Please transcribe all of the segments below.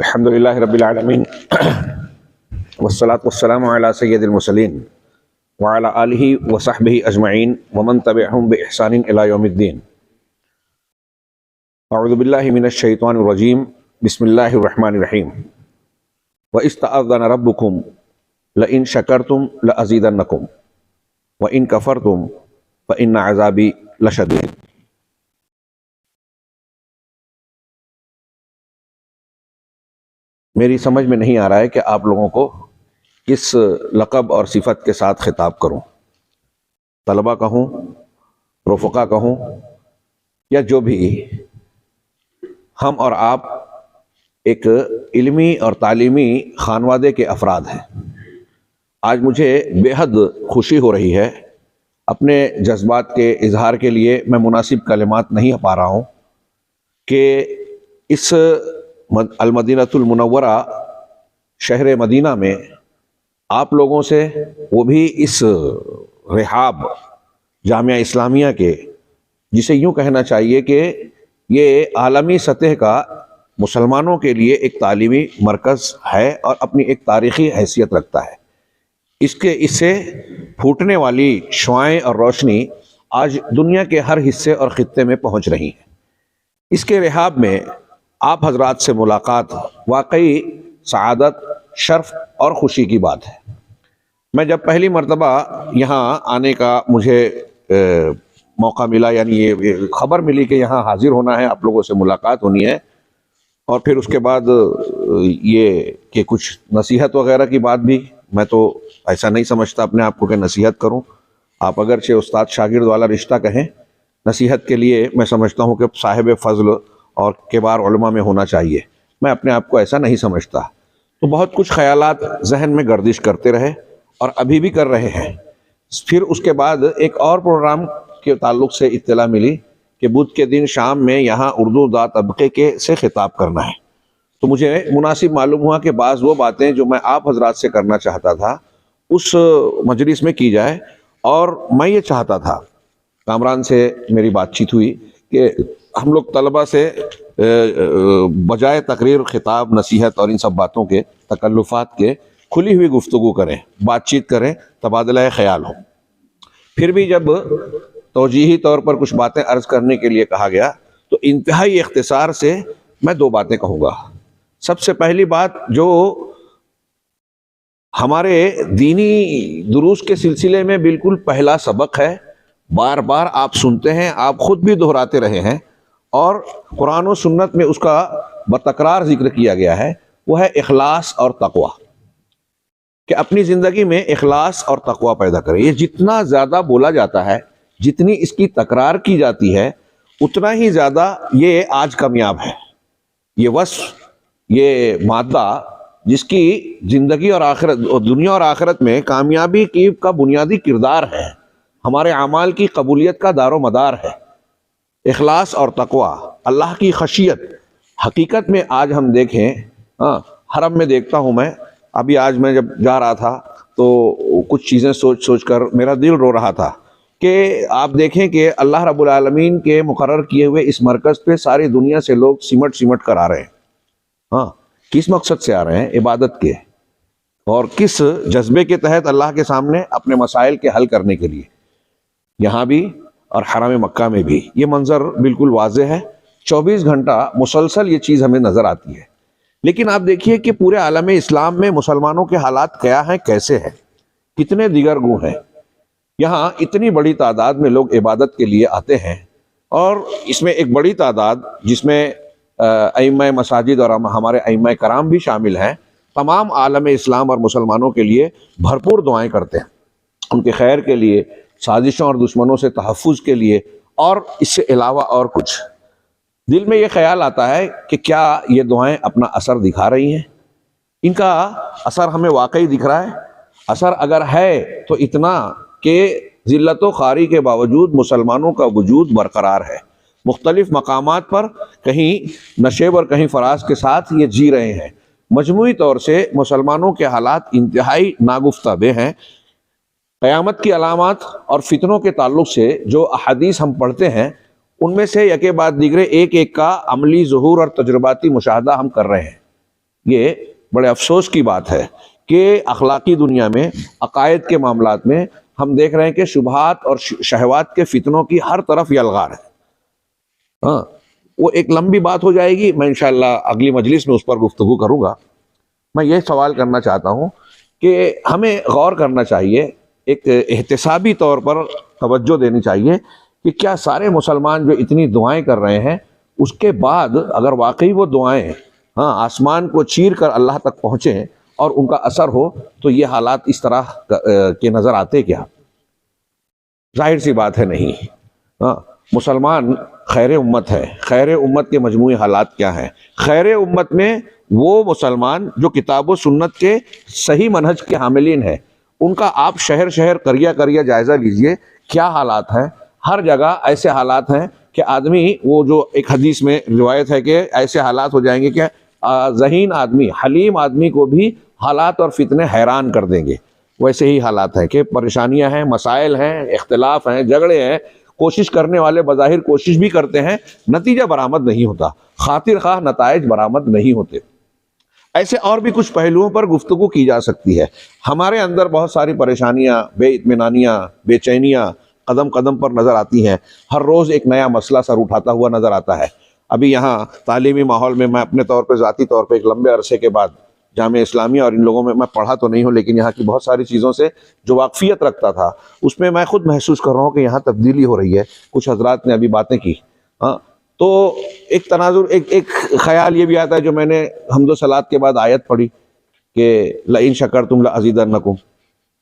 الحمدللہ رب العالمین والصلاة والسلام علی سید المرسلین وعلی آلہ وصحبہ اجمعین ومن تبعہم بإحسان الی یوم الدین۔ اعوذ باللہ من الشیطان الرجیم، بسم اللہ الرحمن الرحیم۔ وَإِذْ تَأَذَّنَ رَبُّكُمْ لَئِن شَكَرْتُمْ لَأَزِيدَنَّكُمْ وَإِن كَفَرْتُمْ فَإِنَّ عَذَابِي لَشَدِيدٌ۔ میری سمجھ میں نہیں آ رہا ہے کہ آپ لوگوں کو کس لقب اور صفت کے ساتھ خطاب کروں، طلبہ کہوں، رفقا کہوں، یا جو بھی۔ ہم اور آپ ایک علمی اور تعلیمی خانوادے کے افراد ہیں۔ آج مجھے بے حد خوشی ہو رہی ہے، اپنے جذبات کے اظہار کے لیے میں مناسب کلمات نہیں پا رہا ہوں کہ اس المدینۃ المنورہ شہر مدینہ میں آپ لوگوں سے، وہ بھی اس رحاب جامعہ اسلامیہ کے، جسے یوں کہنا چاہیے کہ یہ عالمی سطح کا مسلمانوں کے لیے ایک تعلیمی مرکز ہے اور اپنی ایک تاریخی حیثیت رکھتا ہے۔ اس سے پھوٹنے والی شعاعیں اور روشنی آج دنیا کے ہر حصے اور خطے میں پہنچ رہی ہیں۔ اس کے رحاب میں آپ حضرات سے ملاقات واقعی سعادت، شرف اور خوشی کی بات ہے۔ میں جب پہلی مرتبہ یہاں آنے کا مجھے موقع ملا، یعنی یہ خبر ملی کہ یہاں حاضر ہونا ہے، آپ لوگوں سے ملاقات ہونی ہے، اور پھر اس کے بعد یہ کہ کچھ نصیحت وغیرہ کی بات بھی، میں تو ایسا نہیں سمجھتا اپنے آپ کو کہ نصیحت کروں۔ آپ اگرچہ استاد شاگرد والا رشتہ کہیں، نصیحت کے لیے میں سمجھتا ہوں کہ صاحب فضل اور کبار علماء میں ہونا چاہیے۔ میں اپنے آپ کو ایسا نہیں سمجھتا۔ تو بہت کچھ خیالات ذہن میں گردش کرتے رہے اور ابھی بھی کر رہے ہیں۔ پھر اس کے بعد ایک اور پروگرام کے تعلق سے اطلاع ملی کہ بدھ کے دن شام میں یہاں اردو دا طبقے کے سے خطاب کرنا ہے۔ تو مجھے مناسب معلوم ہوا کہ بعض وہ باتیں جو میں آپ حضرات سے کرنا چاہتا تھا اس مجلس میں کی جائے، اور میں یہ چاہتا تھا، کامران سے میری بات چیت ہوئی کہ ہم لوگ طلبہ سے بجائے تقریر، خطاب، نصیحت اور ان سب باتوں کے، تکلفات کے، کھلی ہوئی گفتگو کریں، بات چیت کریں، تبادلہ خیال ہو۔ پھر بھی جب توجیہی طور پر کچھ باتیں عرض کرنے کے لیے کہا گیا تو انتہائی اختصار سے میں دو باتیں کہوں گا۔ سب سے پہلی بات، جو ہمارے دینی دروس کے سلسلے میں بالکل پہلا سبق ہے، بار بار آپ سنتے ہیں، آپ خود بھی دہراتے رہے ہیں، اور قرآن و سنت میں اس کا بتکرار ذکر کیا گیا ہے، وہ ہے اخلاص اور تقوی، کہ اپنی زندگی میں اخلاص اور تقوی پیدا کریں۔ یہ جتنا زیادہ بولا جاتا ہے، جتنی اس کی تکرار کی جاتی ہے، اتنا ہی زیادہ یہ آج کامیاب ہے۔ یہ وصف، یہ مادہ جس کی زندگی اور آخرت، دنیا اور آخرت میں کامیابی کا بنیادی کردار ہے، ہمارے اعمال کی قبولیت کا دار و مدار ہے۔ اخلاص اور تقوی، اللہ کی خشیت۔ حقیقت میں آج ہم دیکھیں، حرم میں دیکھتا ہوں میں، ابھی آج میں جب جا رہا تھا تو کچھ چیزیں سوچ کر میرا دل رو رہا تھا کہ آپ دیکھیں کہ اللہ رب العالمین کے مقرر کیے ہوئے اس مرکز پہ ساری دنیا سے لوگ سمٹ کر آ رہے ہیں۔ کس مقصد سے آ رہے ہیں؟ عبادت کے، اور کس جذبے کے تحت؟ اللہ کے سامنے اپنے مسائل کے حل کرنے کے لیے، یہاں بھی اور حرم مکہ میں بھی۔ یہ منظر بالکل واضح ہے، 24 گھنٹہ مسلسل یہ چیز ہمیں نظر آتی ہے۔ لیکن آپ دیکھیے کہ پورے عالم اسلام میں مسلمانوں کے حالات کیا ہیں، کیسے ہیں، کتنے دیگر گو ہیں۔ یہاں اتنی بڑی تعداد میں لوگ عبادت کے لیے آتے ہیں، اور اس میں ایک بڑی تعداد جس میں ائمہ مساجد اور ہمارے ائمہ کرام بھی شامل ہیں، تمام عالم اسلام اور مسلمانوں کے لیے بھرپور دعائیں کرتے ہیں، ان کے خیر کے لیے، سازشوں اور دشمنوں سے تحفظ کے لیے، اور اس سے علاوہ اور کچھ۔ دل میں یہ خیال آتا ہے کہ کیا یہ دعائیں اپنا اثر دکھا رہی ہیں؟ ان کا اثر ہمیں واقعی دکھ رہا ہے؟ اثر اگر ہے تو اتنا کہ ذلت و خواری کے باوجود مسلمانوں کا وجود برقرار ہے، مختلف مقامات پر کہیں نشیب اور کہیں فراز کے ساتھ یہ جی رہے ہیں۔ مجموعی طور سے مسلمانوں کے حالات انتہائی ناگفتہ بے ہیں۔ قیامت کی علامات اور فتنوں کے تعلق سے جو احادیث ہم پڑھتے ہیں ان میں سے یکے بعد دیگرے ایک ایک کا عملی ظہور اور تجرباتی مشاہدہ ہم کر رہے ہیں۔ یہ بڑے افسوس کی بات ہے کہ اخلاقی دنیا میں، عقائد کے معاملات میں ہم دیکھ رہے ہیں کہ شبہات اور شہوات کے فتنوں کی ہر طرف یلغار ہے۔ ہاں، وہ ایک لمبی بات ہو جائے گی، میں انشاءاللہ اگلی مجلس میں اس پر گفتگو کروں گا۔ میں یہ سوال کرنا چاہتا ہوں کہ ہمیں غور کرنا چاہیے، ایک احتسابی طور پر توجہ دینی چاہیے کہ کیا سارے مسلمان جو اتنی دعائیں کر رہے ہیں، اس کے بعد اگر واقعی وہ دعائیں آسمان کو چیر کر اللہ تک پہنچیں اور ان کا اثر ہو، تو یہ حالات اس طرح کے نظر آتے کیا؟ ظاہر سی بات ہے نہیں۔ مسلمان خیر امت ہے، خیر امت کے مجموعی حالات کیا ہیں؟ خیر امت میں وہ مسلمان جو کتاب و سنت کے صحیح منہج کے حاملین ہیں، ان کا آپ شہر شہر قریہ قریہ جائزہ لیجئے، کیا حالات ہیں؟ ہر جگہ ایسے حالات ہیں کہ آدمی، وہ جو ایک حدیث میں روایت ہے کہ ایسے حالات ہو جائیں گے کہ ذہین آدمی، حلیم آدمی کو بھی حالات اور فتنے حیران کر دیں گے۔ ویسے ہی حالات ہیں کہ پریشانیاں ہیں، مسائل ہیں، اختلاف ہیں، جھگڑے ہیں، کوشش کرنے والے بظاہر کوشش بھی کرتے ہیں، نتیجہ برآمد نہیں ہوتا، خاطر خواہ نتائج برآمد نہیں ہوتے۔ ایسے اور بھی کچھ پہلوؤں پر گفتگو کی جا سکتی ہے۔ ہمارے اندر بہت ساری پریشانیاں، بے اطمینانیاں، بے چینیاں قدم قدم پر نظر آتی ہیں۔ ہر روز ایک نیا مسئلہ سر اٹھاتا ہوا نظر آتا ہے۔ ابھی یہاں تعلیمی ماحول میں میں اپنے طور پہ، ذاتی طور پہ، ایک لمبے عرصے کے بعد جامعہ اسلامیہ اور ان لوگوں میں پڑھا تو نہیں ہوں، لیکن یہاں کی بہت ساری چیزوں سے جو واقفیت رکھتا تھا، اس میں میں خود محسوس کر رہا ہوں کہ یہاں تبدیلی ہو رہی ہے۔ کچھ حضرات نے ابھی باتیں کی، تو ایک تناظر، ایک خیال یہ بھی آتا ہے، جو میں نے حمد و صلات کے بعد آیت پڑھی کہ لئن شکرتم لأزیدنکم،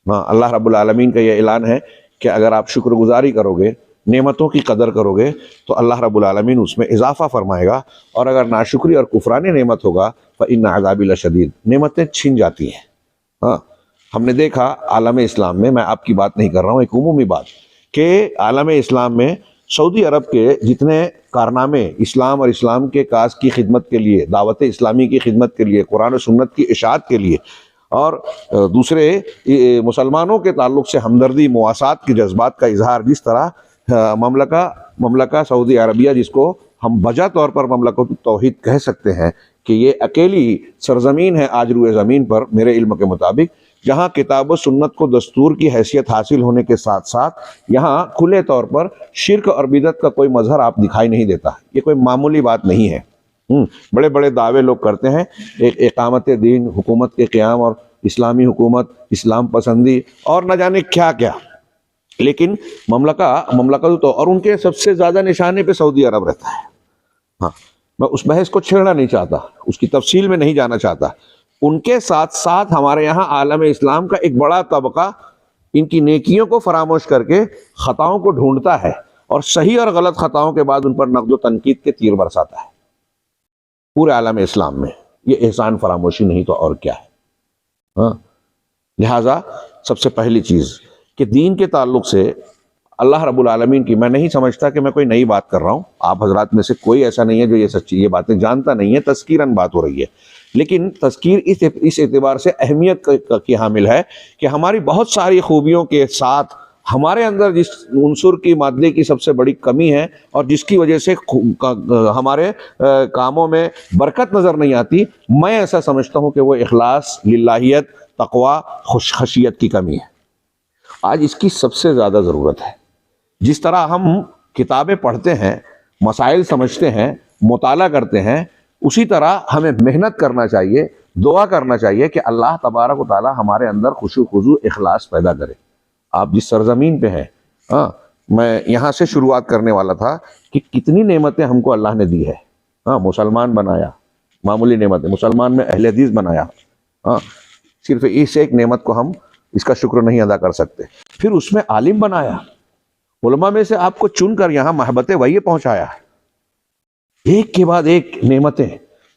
اللہ رب العالمین کا یہ اعلان ہے کہ اگر آپ شکر گزاری کرو گے، نعمتوں کی قدر کرو گے، تو اللہ رب العالمین اس میں اضافہ فرمائے گا، اور اگر ناشکری اور کفران نعمت ہوگا فإن عذابی لشدید، نعمتیں چھن جاتی ہیں۔ ہم نے دیکھا عالم اسلام میں، میں آپ کی بات نہیں کر رہا ہوں، ایک عمومی بات، کہ عالم اسلام میں سعودی عرب کے جتنے کارنامے اسلام اور اسلام کے کاز کی خدمت کے لیے، دعوت اسلامی کی خدمت کے لیے، قرآن و سنت کی اشاعت کے لیے، اور دوسرے مسلمانوں کے تعلق سے ہمدردی، مواسات کے جذبات کا اظہار، جس طرح مملکہ سعودی عربیہ، جس کو ہم بجا طور پر مملکت توحید کہہ سکتے ہیں، کہ یہ اکیلی سرزمین ہے آج روئے زمین پر میرے علم کے مطابق، جہاں کتاب و سنت کو دستور کی حیثیت حاصل ہونے کے ساتھ ساتھ یہاں کھلے طور پر شرک اور بدعت کا کوئی مظہر آپ دکھائی نہیں دیتا۔ یہ کوئی معمولی بات نہیں ہے۔ بڑے بڑے دعوے لوگ کرتے ہیں، ایک اقامت دین، حکومت کے قیام، اور اسلامی حکومت، اسلام پسندی، اور نہ جانے کیا کیا، لیکن مملکت تو، اور ان کے سب سے زیادہ نشانے پہ سعودی عرب رہتا ہے۔ میں اس بحث کو چھیڑنا نہیں چاہتا، اس کی تفصیل میں نہیں جانا چاہتا۔ ان کے ساتھ ساتھ ہمارے یہاں عالم اسلام کا ایک بڑا طبقہ ان کی نیکیوں کو فراموش کر کے خطاؤں کو ڈھونڈتا ہے، اور صحیح اور غلط خطاؤں کے بعد ان پر نقد و تنقید کے تیر برساتا ہے۔ پورے عالم اسلام میں یہ احسان فراموشی نہیں تو اور کیا ہے۔ لہٰذا سب سے پہلی چیز کہ دین کے تعلق سے اللہ رب العالمین کی، میں نہیں سمجھتا کہ میں کوئی نئی بات کر رہا ہوں، آپ حضرات میں سے کوئی ایسا نہیں ہے جو یہ باتیں جانتا نہیں ہے، تذکیراً بات ہو رہی ہے، لیکن تذکیر اس اعتبار سے اہمیت کی حامل ہے کہ ہماری بہت ساری خوبیوں کے ساتھ ہمارے اندر جس عنصر کی، مادے کی سب سے بڑی کمی ہے، اور جس کی وجہ سے ہمارے کاموں میں برکت نظر نہیں آتی، میں ایسا سمجھتا ہوں کہ وہ اخلاص، للہیت، تقوی، خشیت کی کمی ہے۔ آج اس کی سب سے زیادہ ضرورت ہے۔ جس طرح ہم کتابیں پڑھتے ہیں، مسائل سمجھتے ہیں، مطالعہ کرتے ہیں، اسی طرح ہمیں محنت کرنا چاہیے، دعا کرنا چاہیے کہ اللہ تبارک و تعالی ہمارے اندر خشوع خضوع، اخلاص پیدا کرے۔ آپ جس سرزمین پہ ہیں، میں یہاں سے شروعات کرنے والا تھا کہ کتنی نعمتیں ہم کو اللہ نے دی ہے۔ مسلمان بنایا، معمولی نعمت ہے، مسلمان میں اہل حدیث بنایا، صرف اس ایک نعمت کو ہم اس کا شکر نہیں ادا کر سکتے۔ پھر اس میں عالم بنایا، علماء میں سے آپ کو چن کر یہاں محبت وحی پہنچایا۔ ایک کے بعد ایک نعمتیں،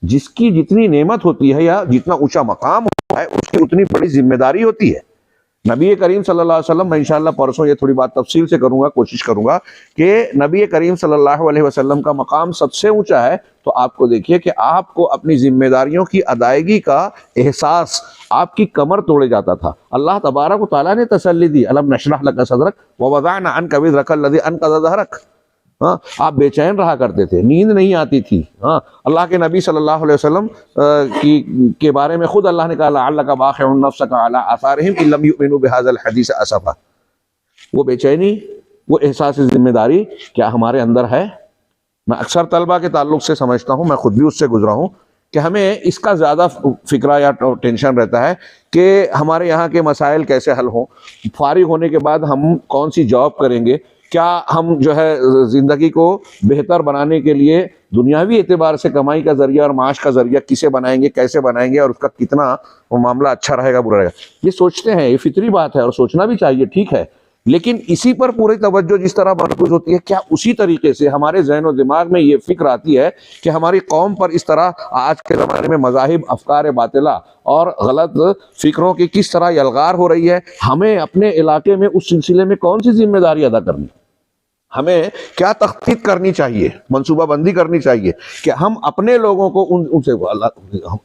جس کی جتنی نعمت ہوتی ہے یا جتنا اونچا مقام ہوتا ہے، اس کی اتنی بڑی ذمہ داری ہوتی ہے۔ نبی کریم صلی اللہ علیہ وسلم، میں انشاءاللہ پرسوں یہ تھوڑی بات تفصیل سے کروں گا، کوشش کروں گا کہ نبی کریم صلی اللہ علیہ وسلم کا مقام سب سے اونچا ہے، تو آپ کو دیکھیے کہ آپ کو اپنی ذمہ داریوں کی ادائیگی کا احساس آپ کی کمر توڑے جاتا تھا۔ اللہ تبارک و تعالیٰ نے تسلی دی، الم نشرح لک صدرک ووضعنا عنک وزرک الذی انقض ظہرک۔ ہاں آپ بے چین رہا کرتے تھے، نیند نہیں آتی تھی. ہاں اللہ کے نبی صلی اللہ علیہ وسلم کے بارے میں خود اللہ نے کہا لعلک باخع نفسک علی آثارہم ان لم یؤمنوا بہذا الحدیث اسفا. وہ بے چینی، وہ احساس ذمہ داری کیا ہمارے اندر ہے؟ میں اکثر طلبہ کے تعلق سے سمجھتا ہوں، میں خود بھی اس سے گزرا ہوں، کہ ہمیں اس کا زیادہ فکرہ یا ٹینشن رہتا ہے کہ ہمارے یہاں کے مسائل کیسے حل ہوں، فارغ ہونے کے بعد ہم کون سی جاب کریں گے، کیا ہم جو ہے زندگی کو بہتر بنانے کے لیے دنیاوی اعتبار سے کمائی کا ذریعہ اور معاش کا ذریعہ کسے بنائیں گے، کیسے بنائیں گے، اور اس کا کتنا وہ معاملہ اچھا رہے گا برا رہے گا. یہ سوچتے ہیں، یہ فطری بات ہے اور سوچنا بھی چاہیے، ٹھیک ہے. لیکن اسی پر پوری توجہ جس طرح مرکوز ہوتی ہے، کیا اسی طریقے سے ہمارے ذہن و دماغ میں یہ فکر آتی ہے کہ ہماری قوم پر اس طرح آج کے زمانے میں مذاہب، افکار باطلہ اور غلط فکروں کی کس طرح یلغار ہو رہی ہے، ہمیں اپنے علاقے میں اس سلسلے میں کون سی ذمہ داری ادا کرنی، ہمیں کیا تخطیط کرنی چاہیے، منصوبہ بندی کرنی چاہیے کہ ہم اپنے لوگوں کو ان سے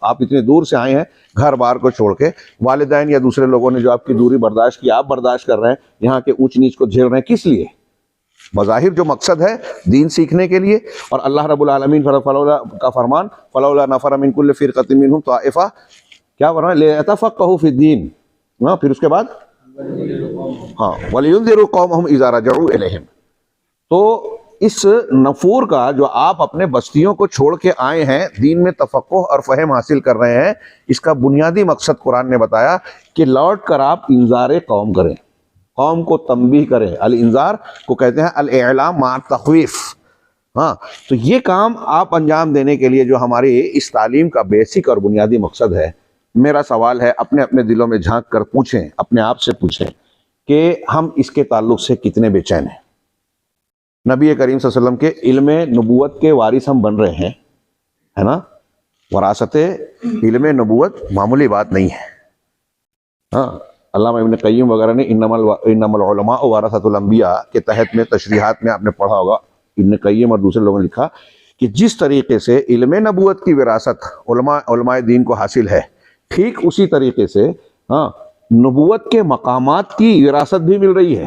آپ اتنے دور سے آئے ہیں گھر بار کو چھوڑ کے، والدین یا دوسرے لوگوں نے جو آپ کی دوری برداشت کی، آپ برداشت کر رہے ہیں، یہاں کے اونچ نیچ کو جھیل رہے ہیں، کس لیے؟ بظاہر جو مقصد ہے دین سیکھنے کے لیے، اور اللہ رب العالمین کا فرمان فلولا نفر من کل فرقۃ منهم طائفہ، کیا فرمایا؟ لیتفقہوا فی الدین. پھر اس کے بعد ہاں وَلِيُنذِرُوا قَوْمَهُمْ إِذَا رَجَعُوا إِلَيْهِمْ. تو اس نفور کا جو آپ اپنے بستیوں کو چھوڑ کے آئے ہیں، دین میں تفقہ اور فہم حاصل کر رہے ہیں، اس کا بنیادی مقصد قرآن نے بتایا کہ لوٹ کر آپ انذار قوم کریں، قوم کو تنبیہ کریں. الانذار کو کہتے ہیں الاعلام مع التخویف. ہاں تو یہ کام آپ انجام دینے کے لیے جو ہماری اس تعلیم کا بیسک اور بنیادی مقصد ہے، میرا سوال ہے اپنے اپنے دلوں میں جھانک کر پوچھیں، اپنے آپ سے پوچھیں کہ ہم اس کے تعلق سے کتنے بے چین ہیں. نبی کریم صلی اللہ علیہ وسلم کے علم نبوت کے وارث ہم بن رہے ہیں، ہے نا. وراثت علم نبوت معمولی بات نہیں ہے. ہاں علامہ ابن قیم وغیرہ نے انما العلماء ورثۃ الانبیاء کے تحت میں تشریحات میں آپ نے پڑھا ہوگا، ابن قیم اور دوسرے لوگوں نے لکھا کہ جس طریقے سے علم نبوت کی وراثت علماء دین کو حاصل ہے، ٹھیک اسی طریقے سے ہاں نبوت کے مقامات کی وراثت بھی مل رہی ہے.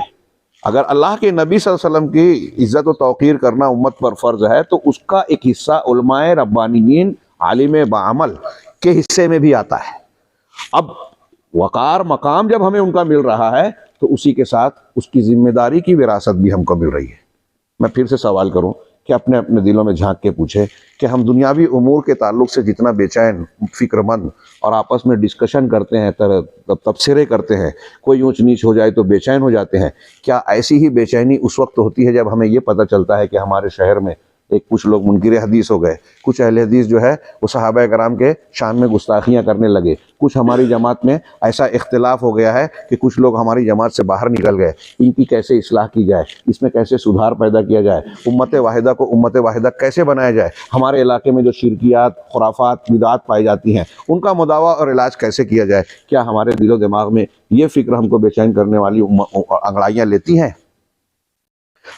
اگر اللہ کے نبی صلی اللہ علیہ وسلم کی عزت و توقیر کرنا امت پر فرض ہے، تو اس کا ایک حصہ علماء ربانیین عالم بعمل کے حصے میں بھی آتا ہے. اب وقار مقام جب ہمیں ان کا مل رہا ہے، تو اسی کے ساتھ اس کی ذمہ داری کی وراثت بھی ہم کو مل رہی ہے. میں پھر سے سوال کروں کہ اپنے اپنے دلوں میں جھانک کے پوچھے کہ ہم دنیاوی امور کے تعلق سے جتنا بے چین، فکر مند اور آپس میں ڈسکشن کرتے ہیں، تبصرے کرتے ہیں، کوئی اونچ نیچ ہو جائے تو بے چین ہو جاتے ہیں، کیا ایسی ہی بے چینی اس وقت ہوتی ہے جب ہمیں یہ پتہ چلتا ہے کہ ہمارے شہر میں کچھ لوگ منکر حدیث ہو گئے، کچھ اہل حدیث جو ہے وہ صحابہ کرام کے شان میں گستاخیاں کرنے لگے، کچھ ہماری جماعت میں ایسا اختلاف ہو گیا ہے کہ کچھ لوگ ہماری جماعت سے باہر نکل گئے، ان کی کیسے اصلاح کی جائے، اس میں کیسے سدھار پیدا کیا جائے، امت واحدہ کو امت واحدہ کیسے بنایا جائے، ہمارے علاقے میں جو شرکیات، خرافات، بدعات پائی جاتی ہیں ان کا مداوع اور علاج کیسے کیا جائے. کیا ہمارے دل و دماغ میں یہ فکر ہم کو بے چین کرنے والی انگڑائیاں لیتی ہیں؟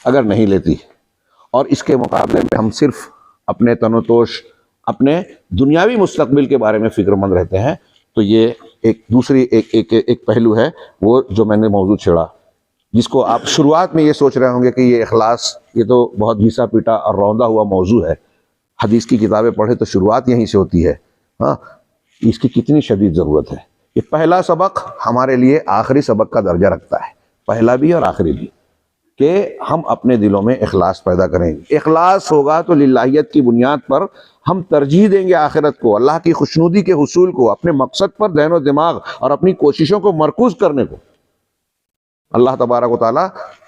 اگر نہیں لیتی، اور اس کے مقابلے میں ہم صرف اپنے تنوتوش، اپنے دنیاوی مستقبل کے بارے میں فکر مند رہتے ہیں، تو یہ ایک دوسری ایک پہلو ہے وہ جو میں نے موضوع چھیڑا، جس کو آپ شروعات میں یہ سوچ رہے ہوں گے کہ یہ اخلاص، یہ تو بہت گھسا پیٹا اور روندا ہوا موضوع ہے، حدیث کی کتابیں پڑھے تو شروعات یہیں سے ہوتی ہے. ہاں اس کی کتنی شدید ضرورت ہے. یہ پہلا سبق ہمارے لیے آخری سبق کا درجہ رکھتا ہے، پہلا بھی اور آخری بھی، کہ ہم اپنے دلوں میں اخلاص پیدا کریں گے. اخلاص ہوگا تو للہیت کی بنیاد پر ہم ترجیح دیں گے آخرت کو، اللہ کی خوشنودی کے حصول کو، اپنے مقصد پر ذہن و دماغ اور اپنی کوششوں کو مرکوز کرنے کو. اللہ تبارک و تعالی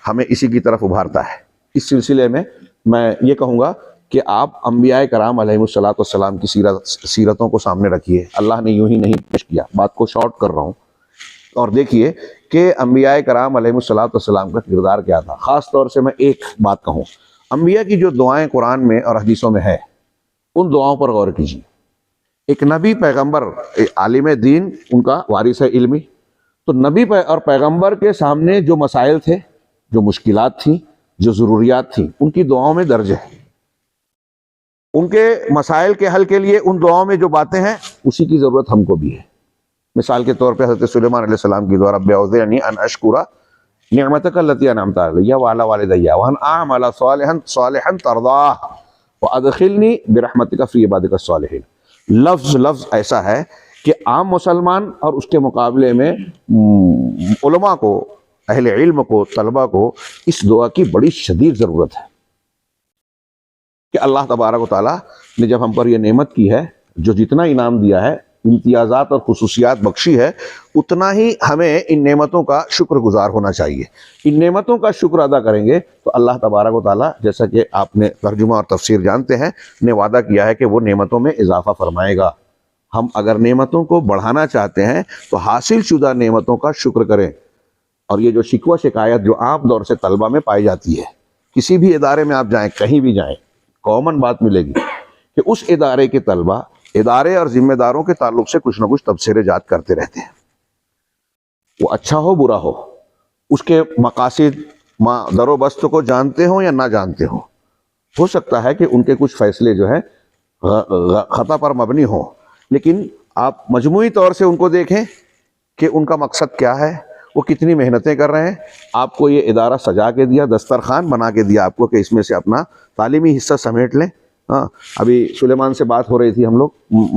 ہمیں اسی کی طرف ابھارتا ہے. اس سلسلے میں میں یہ کہوں گا کہ آپ انبیاء کرام علیہ السلام کی سیرتوں کو سامنے رکھیے. اللہ نے یوں ہی نہیں پیش کیا، بات کو شارٹ کر رہا ہوں، اور دیکھیے کہ انبیاء کرام علیہ السلام کا کردار کیا تھا. خاص طور سے میں ایک بات کہوں، انبیاء کی جو دعائیں قرآن میں اور حدیثوں میں ہے، ان دعاؤں پر غور کیجیے. ایک نبی پیغمبر عالم دین ان کا وارث ہے علمی، تو نبی اور پیغمبر کے سامنے جو مسائل تھے، جو مشکلات تھیں، جو ضروریات تھیں، ان کی دعاؤں میں درج ہے. ان کے مسائل کے حل کے لیے ان دعاؤں میں جو باتیں ہیں، اسی کی ضرورت ہم کو بھی ہے. مثال کے طور پہ حضرت سلیمان علیہ السلام کی دعا رب اوزعنی ان اشکر نعمتک التی انعمت علی وعلی والدی وان اعمل صالحا ترضاہ وادخلنی برحمتک فی عبادک الصالحین. لفظ ایسا ہے کہ عام مسلمان اور اس کے مقابلے میں علماء کو، اہل علم کو، طلباء کو اس دعا کی بڑی شدید ضرورت ہے کہ اللہ تبارک و تعالیٰ نے جب ہم پر یہ نعمت کی ہے، جو جتنا انعام دیا ہے، امتیازات اور خصوصیات بخشی ہے، اتنا ہی ہمیں ان نعمتوں کا شکر گزار ہونا چاہیے. ان نعمتوں کا شکر ادا کریں گے تو اللہ تبارک و تعالیٰ، جیسا کہ آپ نے ترجمہ اور تفسیر جانتے ہیں، نے وعدہ کیا ہے کہ وہ نعمتوں میں اضافہ فرمائے گا. ہم اگر نعمتوں کو بڑھانا چاہتے ہیں تو حاصل شدہ نعمتوں کا شکر کریں. اور یہ جو شکوہ شکایت جو عام دور سے طلبہ میں پائی جاتی ہے، کسی بھی ادارے میں آپ جائیں، کہیں بھی جائیں، کامن بات ملے گی کہ اس ادارے کے طلبہ ادارے اور ذمہ داروں کے تعلق سے کچھ نہ کچھ تبصرے جات کرتے رہتے ہیں. وہ اچھا ہو برا ہو، اس کے مقاصد در و بست کو جانتے ہوں یا نہ جانتے ہوں. ہو سکتا ہے کہ ان کے کچھ فیصلے جو ہیں خطا پر مبنی ہوں، لیکن آپ مجموعی طور سے ان کو دیکھیں کہ ان کا مقصد کیا ہے، وہ کتنی محنتیں کر رہے ہیں. آپ کو یہ ادارہ سجا کے دیا، دسترخوان بنا کے دیا آپ کو کہ اس میں سے اپنا تعلیمی حصہ سمیٹ لیں. ہاں، ابھی سلیمان سے بات ہو رہی تھی ہم لوگ،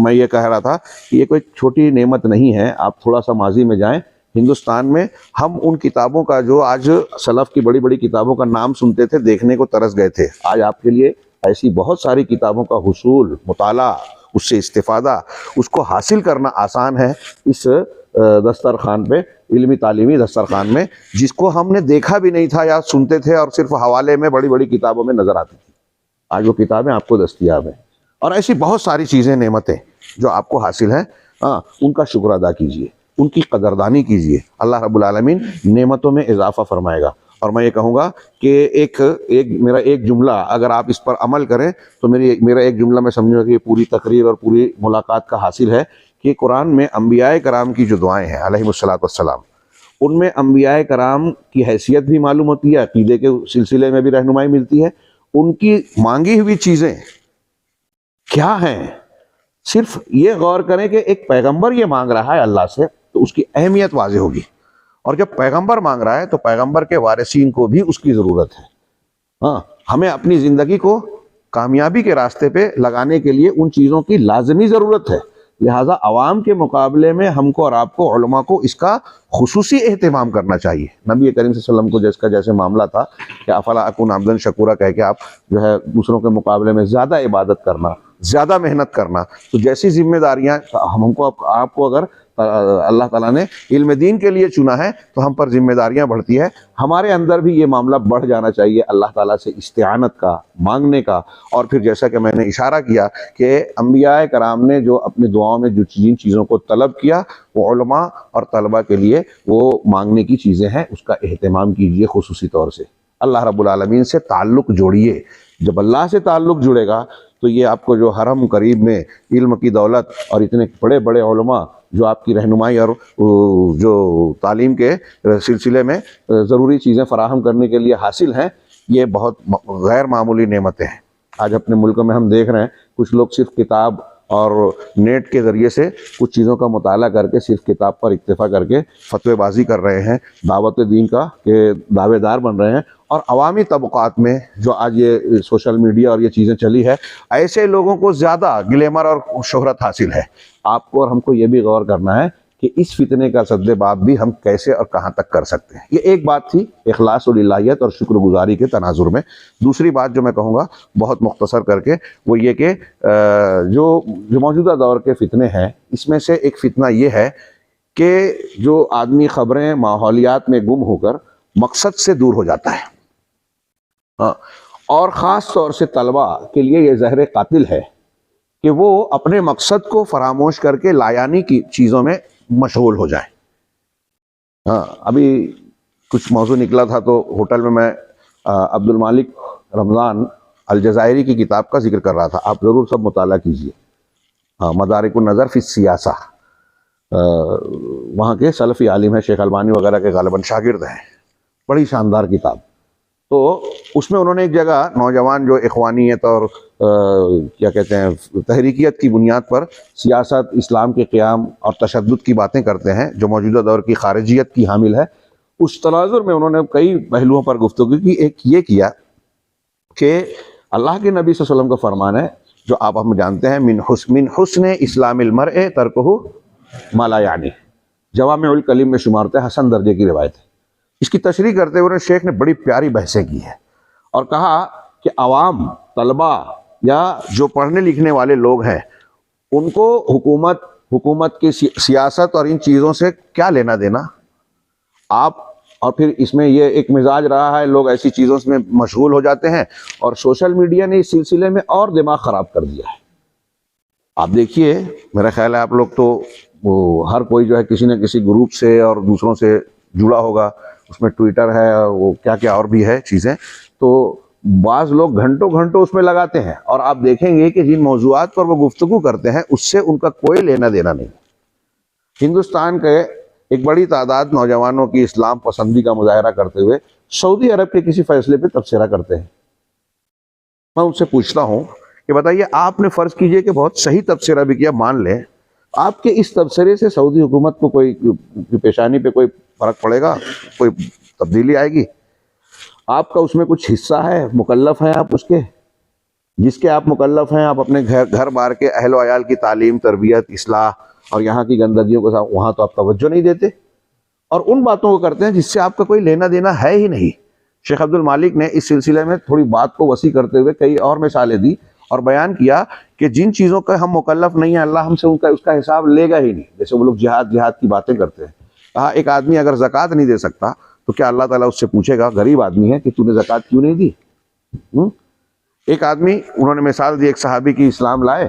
میں یہ کہہ رہا تھا کہ یہ کوئی چھوٹی نعمت نہیں ہے. آپ تھوڑا سا ماضی میں جائیں، ہندوستان میں ہم ان کتابوں کا جو آج سلف کی بڑی بڑی کتابوں کا نام سنتے تھے، دیکھنے کو ترس گئے تھے. آج آپ کے لیے ایسی بہت ساری کتابوں کا حصول، مطالعہ، اس سے استفادہ، اس کو حاصل کرنا آسان ہے اس دسترخوان پہ، علمی تعلیمی دسترخوان میں، جس کو ہم نے دیکھا بھی نہیں تھا یا سنتے تھے اور صرف حوالے میں بڑی بڑی کتابوں میں نظر آتی تھی. آج وہ کتابیں آپ کو دستیاب ہیں. اور ایسی بہت ساری چیزیں، نعمتیں جو آپ کو حاصل ہیں، ان کا شکر ادا کیجئے، ان کی قدردانی کیجئے. اللہ رب العالمین نعمتوں میں اضافہ فرمائے گا. اور میں یہ کہوں گا کہ میرا ایک جملہ اگر آپ اس پر عمل کریں تو میرا ایک جملہ میں سمجھوں کہ یہ پوری تقریر اور پوری ملاقات کا حاصل ہے کہ قرآن میں انبیاء کرام کی جو دعائیں ہیں علیہم الصلاۃ والسلام، ان میں انبیاء کرام کی حیثیت بھی معلوم ہوتی ہے، عقیدے کے سلسلے میں بھی رہنمائی ملتی ہے. ان کی مانگی ہوئی چیزیں کیا ہیں، صرف یہ غور کریں کہ ایک پیغمبر یہ مانگ رہا ہے اللہ سے تو اس کی اہمیت واضح ہوگی. اور جب پیغمبر مانگ رہا ہے تو پیغمبر کے وارثین کو بھی اس کی ضرورت ہے. ہمیں اپنی زندگی کو کامیابی کے راستے پہ لگانے کے لیے ان چیزوں کی لازمی ضرورت ہے. لہٰذا عوام کے مقابلے میں ہم کو اور آپ کو، علماء کو، اس کا خصوصی اہتمام کرنا چاہیے. نبی کریم صلی اللہ علیہ وسلم کو جس کا جیسے معاملہ تھا کہ افلا اکون عبدا شکورا کہہ کے آپ جو ہے دوسروں کے مقابلے میں زیادہ عبادت کرنا، زیادہ محنت کرنا، تو جیسی ذمہ داریاں ہم کو، آپ کو اگر اللہ تعالیٰ نے علم دین کے لیے چنا ہے تو ہم پر ذمہ داریاں بڑھتی ہے. ہمارے اندر بھی یہ معاملہ بڑھ جانا چاہیے اللہ تعالیٰ سے استعانت کا، مانگنے کا. اور پھر جیسا کہ میں نے اشارہ کیا کہ انبیاء کرام نے جو اپنی دعاؤں میں جن چیزوں کو طلب کیا، وہ علماء اور طلباء کے لیے وہ مانگنے کی چیزیں ہیں، اس کا اہتمام کیجئے خصوصی طور سے. اللہ رب العالمین سے تعلق جوڑیے. جب اللہ سے تعلق جڑے گا تو یہ آپ کو جو حرم قریب میں علم کی دولت اور اتنے بڑے بڑے علماء جو آپ کی رہنمائی اور جو تعلیم کے سلسلے میں ضروری چیزیں فراہم کرنے کے لیے حاصل ہیں، یہ بہت غیر معمولی نعمتیں ہیں. آج اپنے ملک میں ہم دیکھ رہے ہیں کچھ لوگ صرف کتاب اور نیٹ کے ذریعے سے کچھ چیزوں کا مطالعہ کر کے صرف کتاب پر اکتفا کر کے فتوی بازی کر رہے ہیں، دعوت دین کا کہ دعوے دار بن رہے ہیں. اور عوامی طبقات میں جو آج یہ سوشل میڈیا اور یہ چیزیں چلی ہے، ایسے لوگوں کو زیادہ گلیمر اور شہرت حاصل ہے. آپ کو اور ہم کو یہ بھی غور کرنا ہے کہ اس فتنے کا سد باب بھی ہم کیسے اور کہاں تک کر سکتے ہیں. یہ ایک بات تھی اخلاص الہیت اور شکر گزاری کے تناظر میں. دوسری بات جو میں کہوں گا بہت مختصر کر کے، وہ یہ کہ جو موجودہ دور کے فتنے ہیں، اس میں سے ایک فتنہ یہ ہے کہ جو آدمی خبریں ماحولیات میں گم ہو کر مقصد سے دور ہو جاتا ہے. اور خاص طور سے طلباء کے لیے یہ زہر قاتل ہے کہ وہ اپنے مقصد کو فراموش کر کے لایانی کی چیزوں میں مشغول ہو جائیں. ابھی کچھ موضوع نکلا تھا تو ہوٹل میں عبد المالک رمضان الجزائری کی کتاب کا ذکر کر رہا تھا. آپ ضرور سب مطالعہ کیجئے. مدارک النظر فی السیاسہ، وہاں کے سلفی عالم ہیں، شیخ البانی وغیرہ کے غالباً شاگرد ہیں. بڑی شاندار کتاب. تو اس میں انہوں نے ایک جگہ نوجوان جو اخوانیت اور کیا کہتے ہیں تحریکیت کی بنیاد پر سیاست، اسلام کے قیام اور تشدد کی باتیں کرتے ہیں، جو موجودہ دور کی خارجیت کی حامل ہے، اس تناظر میں انہوں نے کئی پہلوؤں پر گفتگو کی. ایک یہ کیا کہ اللہ کے نبی صلی اللہ علیہ وسلم کا فرمان ہے جو آپ ہم جانتے ہیں، من حسن اسلام المرء ترکہ ما لا یعنی، جوامع الکلم میں شمارتے ہیں، حسن درجے کی روایت ہے. اس کی تشریح کرتے ہوئے شیخ نے بڑی پیاری بحثیں کی ہے اور کہا کہ عوام، طلباء یا جو پڑھنے لکھنے والے لوگ ہیں، ان کو حکومت کی سیاست اور ان چیزوں سے کیا لینا دینا. آپ اور پھر اس میں یہ ایک مزاج رہا ہے، لوگ ایسی چیزوں میں مشغول ہو جاتے ہیں اور سوشل میڈیا نے اس سلسلے میں اور دماغ خراب کر دیا ہے. آپ دیکھیے، میرا خیال ہے آپ لوگ تو ہر کوئی جو ہے کسی نہ کسی گروپ سے اور دوسروں سے جڑا ہوگا، اس میں ٹویٹر ہے اور وہ کیا کیا اور بھی ہے چیزیں، تو بعض لوگ گھنٹوں اس میں لگاتے ہیں اور آپ دیکھیں گے کہ جن موضوعات پر وہ گفتگو کرتے ہیں اس سے ان کا کوئی لینا دینا نہیں. ہندوستان کے ایک بڑی تعداد نوجوانوں کی اسلام پسندی کا مظاہرہ کرتے ہوئے سعودی عرب کے کسی فیصلے پہ تبصرہ کرتے ہیں. میں ان سے پوچھتا ہوں کہ بتائیے، آپ نے فرض کیجئے کہ بہت صحیح تبصرہ بھی کیا، مان لیں، آپ کے اس تبصرے سے سعودی حکومت کو کوئی پیشانی پہ کوئی فرق پڑے گا، کوئی تبدیلی آئے گی؟ آپ کا اس میں کچھ حصہ ہے، مکلف ہیں آپ اس کے، جس کے آپ مکلف ہیں. آپ اپنے گھر بار کے اہل و عیال کی تعلیم، تربیت، اصلاح اور یہاں کی گندگیوں کے ساتھ وہاں تو آپ توجہ نہیں دیتے اور ان باتوں کو کرتے ہیں جس سے آپ کا کوئی لینا دینا ہے ہی نہیں. شیخ عبد المالک نے اس سلسلے میں تھوڑی بات کو وسیع کرتے ہوئے کئی اور مثالیں دی اور بیان کیا کہ جن چیزوں کا ہم مکلف نہیں ہیں، اللہ ہم سے اس کا حساب لے گا ہی نہیں. جیسے وہ لوگ جہاد کی باتیں کرتے ہیں. کہا ایک آدمی اگر زکوٰۃ نہیں دے سکتا تو کیا اللہ تعالیٰ اس سے پوچھے گا، غریب آدمی ہے، کہ تو نے زکوٰۃ کیوں نہیں دی؟ ایک آدمی، انہوں نے مثال دی، ایک صحابی کی اسلام لائے،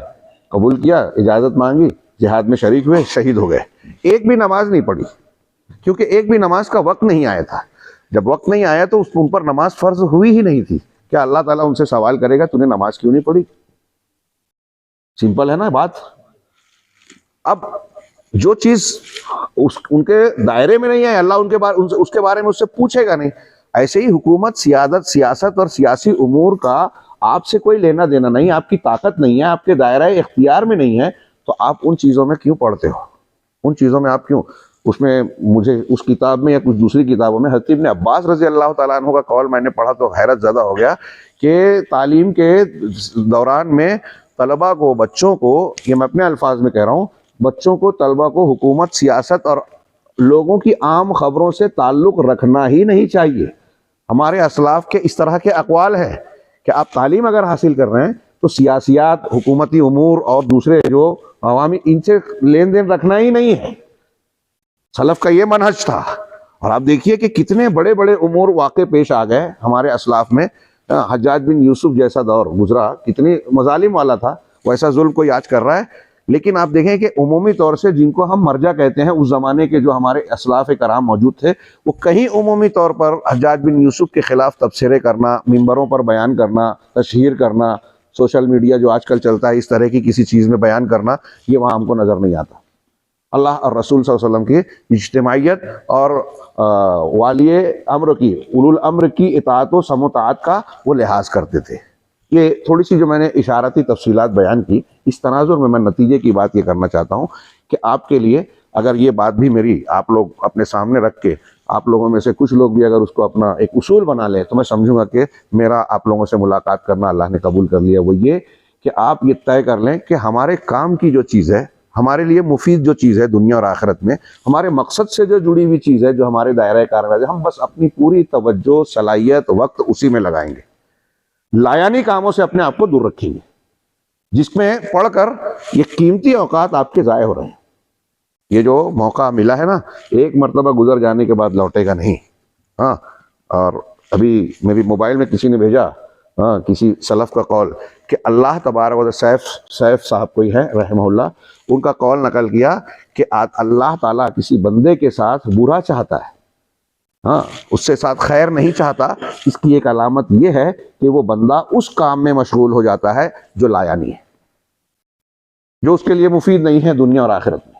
قبول کیا، اجازت مانگی، جہاد میں شریک ہوئے، شہید ہو گئے. ایک بھی نماز نہیں پڑھی، کیونکہ ایک بھی نماز کا وقت نہیں آیا تھا. جب وقت نہیں آیا تو ان پر نماز فرض ہوئی ہی نہیں تھی. کیا اللہ تعالیٰ ان سے سوال کرے گا تو نے نماز کیوں نہیں پڑھی؟ سمپل ہے نا بات. اب جو چیز ان کے دائرے میں نہیں ہے، اللہ اس کے بارے میں اس سے پوچھے گا نہیں. ایسے ہی حکومت، سیاست اور سیاسی امور کا آپ سے کوئی لینا دینا نہیں، آپ کی طاقت نہیں ہے، آپ کے دائرہ اختیار میں نہیں ہے، تو آپ ان چیزوں میں کیوں پڑھتے ہو؟ ان چیزوں میں آپ کیوں؟ اس میں مجھے اس کتاب میں یا کچھ دوسری کتابوں میں حضرت ابن عباس رضی اللہ تعالیٰ عنہ کا قول میں نے پڑھا تو حیرت زدہ ہو گیا کہ تعلیم کے دوران میں طلباء کو، بچوں کو، یہ میں اپنے الفاظ میں کہہ رہا ہوں، بچوں کو، طلباء کو حکومت، سیاست اور لوگوں کی عام خبروں سے تعلق رکھنا ہی نہیں چاہیے. ہمارے اسلاف کے اس طرح کے اقوال ہیں کہ آپ تعلیم اگر حاصل کر رہے ہیں تو سیاسیات، حکومتی امور اور دوسرے جو عوامی، ان سے لین دین رکھنا ہی نہیں ہے. سلف کا یہ منہج تھا. اور آپ دیکھیے کہ کتنے بڑے بڑے امور واقع پیش آ گئے ہمارے اسلاف میں. حجاج بن یوسف جیسا دور گزرا، کتنی مظالم والا تھا، ویسا ظلم کوئی آج کر رہا ہے. لیکن آپ دیکھیں کہ عمومی طور سے جن کو ہم مرجع کہتے ہیں، اس زمانے کے جو ہمارے اسلاف کرام موجود تھے، وہ کہیں عمومی طور پر حجاج بن یوسف کے خلاف تبصرے کرنا، ممبروں پر بیان کرنا، تشہیر کرنا، سوشل میڈیا جو آج کل چلتا ہے اس طرح کی کسی چیز میں بیان کرنا، یہ وہاں ہم کو نظر نہیں آتا. اللہ اور رسول صلی اللہ علیہ وسلم کی اجتماعیت اور والی امر کی، اولو الامر کی اطاعت و سماعت کا وہ لحاظ کرتے تھے. یہ تھوڑی سی جو میں نے اشارتی تفصیلات بیان کی، اس تناظر میں نتیجے کی بات یہ کرنا چاہتا ہوں کہ آپ کے لیے اگر یہ بات بھی میری آپ لوگ اپنے سامنے رکھ کے، آپ لوگوں میں سے کچھ لوگ بھی اگر اس کو اپنا ایک اصول بنا لیں، تو میں سمجھوں گا کہ میرا آپ لوگوں سے ملاقات کرنا اللہ نے قبول کر لیا. وہ یہ کہ آپ یہ طے کر لیں کہ ہمارے کام کی جو چیز ہے، ہمارے لیے مفید جو چیز ہے دنیا اور آخرت میں، ہمارے مقصد سے جو جڑی ہوئی چیز ہے، جو ہمارے دائرہ کار میں ہے، ہم بس اپنی پوری توجہ، صلاحیت، وقت اسی میں لگائیں گے. لایانی کاموں سے اپنے آپ کو دور رکھیں گے، جس میں پڑھ کر یہ قیمتی اوقات آپ کے ضائع ہو رہے ہیں. یہ جو موقع ملا ہے نا، ایک مرتبہ گزر جانے کے بعد لوٹے گا نہیں. ہاں، اور ابھی میری موبائل میں کسی نے بھیجا، کسی سلف کا قول کہ اللہ تبارک و تعالیٰ، سیف صاحب کوئی ہے رحمہ اللہ، ان کا قول نقل کیا کہ اللہ تعالیٰ کسی بندے کے ساتھ برا چاہتا ہے، اس سے ساتھ خیر نہیں چاہتا. اس کی ایک علامت یہ ہے کہ وہ بندہ اس کام میں مشغول ہو جاتا ہے جو لایانی ہے، جو اس کے لیے مفید نہیں ہے دنیا اور آخرت میں.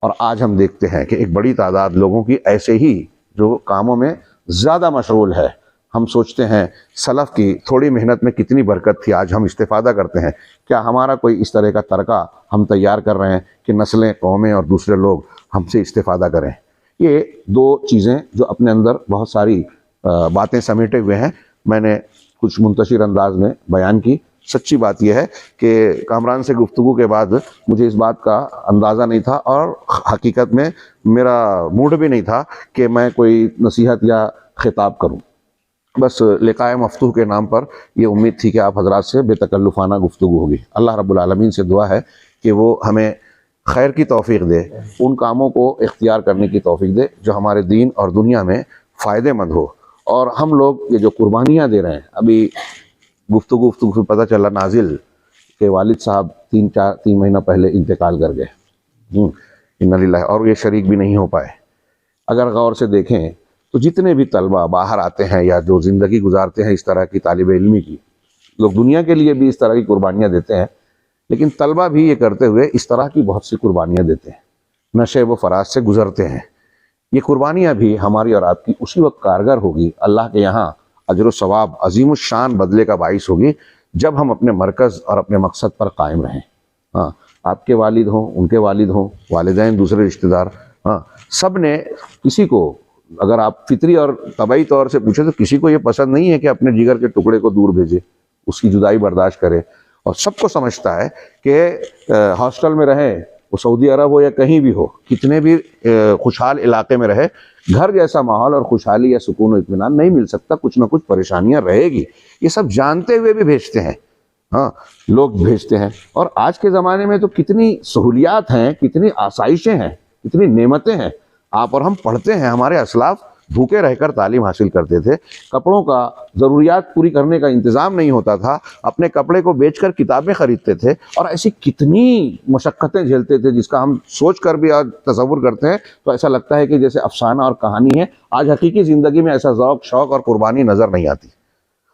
اور آج ہم دیکھتے ہیں کہ ایک بڑی تعداد لوگوں کی ایسے ہی جو کاموں میں زیادہ مشغول ہے. ہم سوچتے ہیں سلف کی تھوڑی محنت میں کتنی برکت تھی، آج ہم استفادہ کرتے ہیں. کیا ہمارا کوئی اس طرح کا ترکہ ہم تیار کر رہے ہیں کہ نسلیں، قومیں اور دوسرے لوگ ہم سے استفادہ کریں؟ یہ دو چیزیں جو اپنے اندر بہت ساری باتیں سمیٹے ہوئے ہیں، میں نے کچھ منتشر انداز میں بیان کی۔ سچی بات یہ ہے کہ کامران سے گفتگو کے بعد مجھے اس بات کا اندازہ نہیں تھا، اور حقیقت میں میرا موڈ بھی نہیں تھا کہ میں کوئی نصیحت یا خطاب کروں۔ بس لقاء مفتوح کے نام پر یہ امید تھی کہ آپ حضرات سے بے تکلفانہ گفتگو ہوگی۔ اللہ رب العالمین سے دعا ہے کہ وہ ہمیں خیر کی توفیق دے، ان کاموں کو اختیار کرنے کی توفیق دے جو ہمارے دین اور دنیا میں فائدے مند ہو۔ اور ہم لوگ یہ جو قربانیاں دے رہے ہیں، ابھی گفتگو سے پتہ چلا نازل کے والد صاحب 3 مہینہ پہلے انتقال کر گئے، انا للہ، اور یہ شریک بھی نہیں ہو پائے۔ اگر غور سے دیکھیں تو جتنے بھی طلبہ باہر آتے ہیں یا جو زندگی گزارتے ہیں اس طرح کی طالب علمی کی، لوگ دنیا کے لیے بھی اس طرح کی قربانیاں دیتے ہیں، لیکن طلبہ بھی یہ کرتے ہوئے اس طرح کی بہت سی قربانیاں دیتے ہیں، نشے و فراز سے گزرتے ہیں۔ یہ قربانیاں بھی ہماری اور آپ کی اسی وقت کارگر ہوگی، اللہ کے یہاں اجر و ثواب عظیم الشان بدلے کا باعث ہوگی، جب ہم اپنے مرکز اور اپنے مقصد پر قائم رہیں۔ ہاں، آپ کے والد ہوں، ان کے والد ہوں، والدین، دوسرے رشتہ دار، ہاں، سب نے، کسی کو اگر آپ فطری اور طبعی طور سے پوچھیں تو کسی کو یہ پسند نہیں ہے کہ اپنے جگر کے ٹکڑے کو دور بھیجے، اس کی جدائی برداشت کرے، اور سب کو سمجھتا ہے کہ ہاسٹل میں رہیں، وہ سعودی عرب ہو یا کہیں بھی ہو، کتنے بھی خوشحال علاقے میں رہے، گھر جیسا ماحول اور خوشحالی یا سکون و اطمینان نہیں مل سکتا، کچھ نہ کچھ پریشانیاں رہے گی۔ یہ سب جانتے ہوئے بھی بھیجتے ہیں، ہاں، لوگ بھیجتے ہیں۔ اور آج کے زمانے میں تو کتنی سہولیات ہیں، کتنی آسائشیں ہیں، کتنی نعمتیں ہیں۔ آپ اور ہم پڑھتے ہیں، ہمارے اسلاف بھوکے رہ کر تعلیم حاصل کرتے تھے، کپڑوں کا ضروریات پوری کرنے کا انتظام نہیں ہوتا تھا، اپنے کپڑے کو بیچ کر کتابیں خریدتے تھے، اور ایسی کتنی مشقتیں جھیلتے تھے جس کا ہم سوچ کر بھی آج تصور کرتے ہیں تو ایسا لگتا ہے کہ جیسے افسانہ اور کہانی ہے۔ آج حقیقی زندگی میں ایسا ذوق، شوق اور قربانی نظر نہیں آتی۔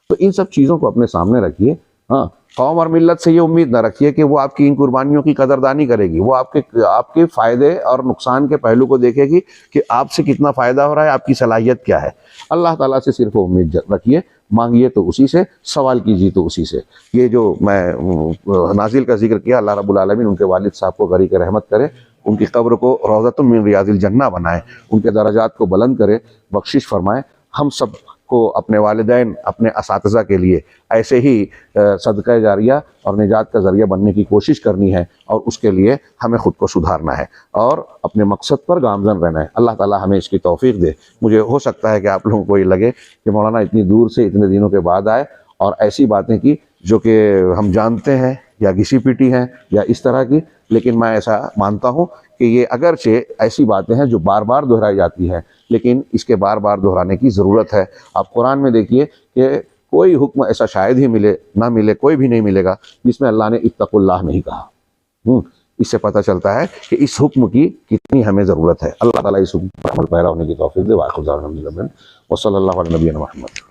تو ان سب چیزوں کو اپنے سامنے رکھیے۔ ہاں، قوم اور ملت سے یہ امید نہ رکھیے کہ وہ آپ کی ان قربانیوں کی قدردانی کرے گی، وہ آپ کے فائدے اور نقصان کے پہلو کو دیکھے گی کہ آپ سے کتنا فائدہ ہو رہا ہے، آپ کی صلاحیت کیا ہے۔ اللہ تعالیٰ سے صرف امید رکھیے، مانگیے تو اسی سے، سوال کیجیے تو اسی سے۔ یہ جو میں نازل کا ذکر کیا، اللہ رب العالمین ان کے والد صاحب کو غریق رحمت کرے، ان کی قبر کو روضۃ من ریاض الجنہ بنائے، ان کے درجات کو بلند کرے، بخشش فرمائے۔ ہم سب کو اپنے والدین، اپنے اساتذہ کے لیے ایسے ہی صدقہ جاریہ اور نجات کا ذریعہ بننے کی کوشش کرنی ہے، اور اس کے لیے ہمیں خود کو سدھارنا ہے اور اپنے مقصد پر گامزن رہنا ہے۔ اللہ تعالیٰ ہمیں اس کی توفیق دے۔ مجھے ہو سکتا ہے کہ آپ لوگوں کو یہ لگے کہ مولانا اتنی دور سے اتنے دنوں کے بعد آئے اور ایسی باتیں کی جو کہ ہم جانتے ہیں یا گھسی پیٹی ہیں یا اس طرح کی، لیکن میں ایسا مانتا ہوں کہ یہ اگرچہ ایسی باتیں ہیں جو بار بار دہرائی جاتی ہیں، لیکن اس کے بار بار دہرانے کی ضرورت ہے۔ آپ قرآن میں دیکھیے کہ کوئی حکم ایسا شاید ہی ملے، نہ ملے، کوئی بھی نہیں ملے گا جس میں اللہ نے اتقوا اللہ نہیں کہا۔ اس سے پتہ چلتا ہے کہ اس حکم کی کتنی ہمیں ضرورت ہے۔ اللہ تعالیٰ اس حکم پر عمل پیرا ہونے کی توفیق دے۔ وآخر دعوانا وصلی اللہ علی نبینا محمد۔